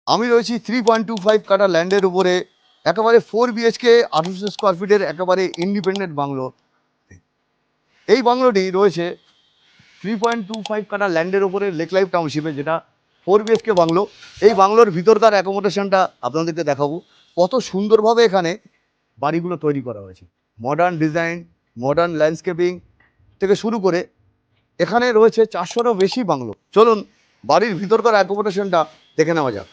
আমি রয়েছি 3.25 কাঠা ল্যান্ডের উপরে, একেবারে 4 BHK 1800 স্কোয়ার ফিটের একেবারে ইন্ডিপেন্ডেন্ট বাংলো। এই বাংলোটি রয়েছে 3.25 কাঠা ল্যান্ডের উপরে লেক লাইফ টাউনশিপে, যেটা 4 BHK বাংলো। এই বাংলোর ভিতরকার অ্যাকোমোডেশনটা আপনাদেরকে দেখাবো, কত সুন্দরভাবে এখানে বাড়িগুলো তৈরি করা হয়েছে। মডার্ন ডিজাইন, মডার্ন ল্যান্ডস্কেপিং থেকে শুরু করে এখানে রয়েছে 400রও বেশি বাংলো। চলুন বাড়ির ভিতরকার অ্যাকোমোডেশনটা দেখে নেওয়া যাক।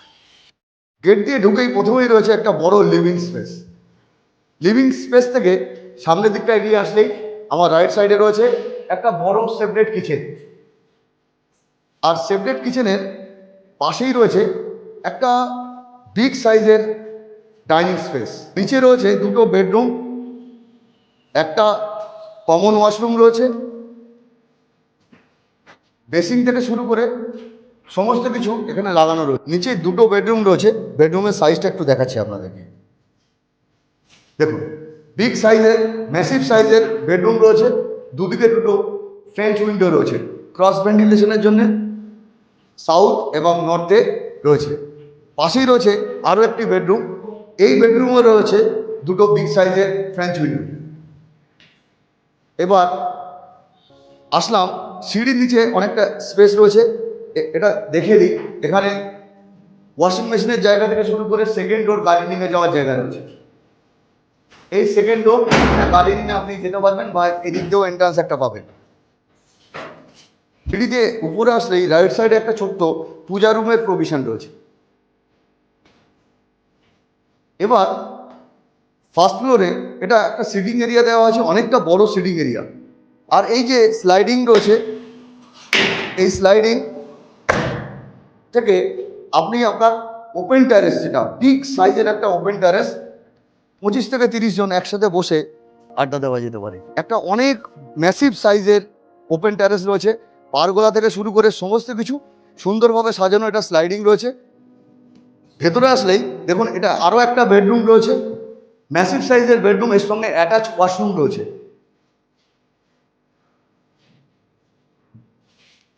গেট দিয়ে ঢুকেই প্রথমেই রয়েছে একটা বড় লিভিং স্পেস। লিভিং স্পেস থেকে সামনের দিকটা এগিয়ে আসলেই আমার রাইট সাইডে রয়েছে একটা বড় সেপারেট কিচেন। আর সেপারেট কিচেনের পাশেই রয়েছে একটা বিগ সাইজের ডাইনিং স্পেস। নিচে রয়েছে দুটো বেডরুম, একটা কমন ওয়াশরুম রয়েছে। বেসিং থেকে শুরু করে সমস্ত কিছু এখানে লাগানো রয়েছে। নিচে দুটো বেডরুম রয়েছে, বেডরুমের সাইজটা একটু দেখাচ্ছি আপনাদেরকে। দেখুন, বিগ সাইজের, ম্যাসিভ সাইজের বেডরুম রয়েছে। দুদিকে দুটো ফ্রেঞ্চ উইন্ডো রয়েছে ক্রস ভেন্টিলেশনের জন্য, সাউথ এবং নর্থে রয়েছে। পাশেই রয়েছে আরও একটি বেডরুম। এই বেডরুমে রয়েছে দুটো বিগ সাইজের ফ্রেঞ্চ উইন্ডো। এবার আসলাম, সিঁড়ির নিচে অনেকটা স্পেস রয়েছে, এটা দেখে দিই। এখানে ওয়াশিং মেশিনের জায়গা থেকে শুরু করে সেকেন্ড ডোর গার্ডেনিংয়ে যাওয়ার জায়গা রয়েছে। এই সেকেন্ড ডোর গার্ডেনিংয়ে আপনি যেতে পারবেন বা এদিক দিয়েও এন্ট্রান্স একটা পাবেন। সিঁড়ি দিয়ে উপরে আসলেই রাইট সাইডে একটা ছোট্ট পূজা রুমের প্রভিশন রয়েছে। এবার ফার্স্ট ফ্লোরে এটা একটা সিটিং এরিয়া দেওয়া আছে, অনেকটা বড় সিটিং এরিয়া। আর এই যে স্লাইডিং রয়েছে, এই স্লাইডিং থেকে আপনি আপনার ওপেন টেরেস, যেটা বিগ সাইজের একটা ওপেন টেরেস, 25 থেকে 30 জন একসাথে বসে আড্ডা দেওয়া যেতে পারে। একটা অনেক ম্যাসিভ সাইজের ওপেন টেরেস রয়েছে, পারগোলা থেকে শুরু করে সমস্ত কিছু সুন্দরভাবে সাজানো। এটা স্লাইডিং রয়েছে। ভেতরে আসলেই দেখুন, এটা আরও একটা বেডরুম রয়েছে, ম্যাসিভ সাইজের বেডরুম, এর সঙ্গে অ্যাটাচ ওয়াশরুম রয়েছে।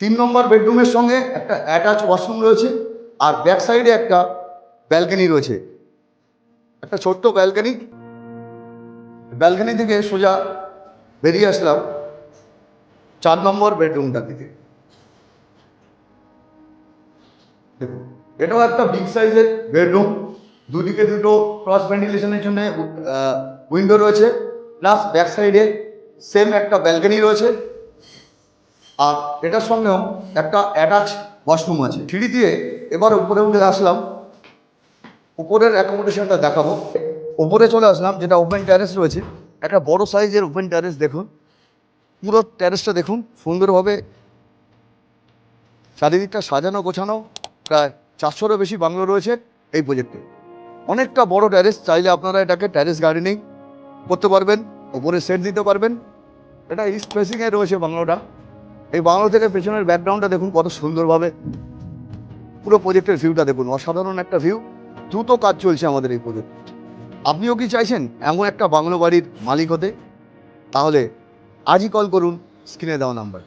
3 নম্বর বেডরুমের সঙ্গে একটা অ্যাটাচ ওয়াশরুম রয়েছে। আর ব্যাক সাইডে একটা ব্যালকনি রয়েছে, একটা ছোট্ট ব্যালকনি। ব্যালকনি থেকে সোজা বেরিয়ে আসলাম 4 নম্বর বেডরুমটা দিকে। দেখুন, এটাও একটা বিগ সাইজের বেডরুম। দুদিকে দুটো ক্রস ভেন্টিলেশনের জন্য উইন্ডো রয়েছে, প্লাস ব্যাক সাইডে সেম একটা ব্যালকনি রয়েছে। আর এটার সঙ্গেও একটা অ্যাটাচ ওয়াশরুম আছে। সিঁড়ি দিয়ে এবার উপরে উঠে আসলাম, উপরের অ্যাকোমোডেশনটা দেখাবো। উপরে চলে আসলাম, যেটা ওপেন টেরেস রয়েছে, একটা বড় সাইজের ওপেন টেরেস। দেখুন, পুরো টেরেসটা দেখুন, সুন্দরভাবে চারিদিকটা সাজানো গোছানো। প্রায় 400রও বেশি বাংলো রয়েছে এই প্রজেক্টে। অনেকটা বড় টেরেস, চাইলে আপনারা এটাকে টেরেস গার্ডেনিং করতে পারবেন, ওপরে সেট দিতে পারবেন। এটা ইস্ট ফেসিংয়ে রয়েছে বাংলোটা। এই বাংলো থেকে পেছনের ব্যাকগ্রাউন্ডটা দেখুন কত সুন্দরভাবে, পুরো প্রজেক্টের ভিউটা দেখুন, অসাধারণ একটা ভিউ। দ্রুত কাজ চলছে আমাদের এই প্রজেক্ট। আপনিও কি চাইছেন এমন একটা বাংলো বাড়ির মালিক হতে? তাহলে আজই কল করুন স্ক্রিনে দেওয়া নাম্বার।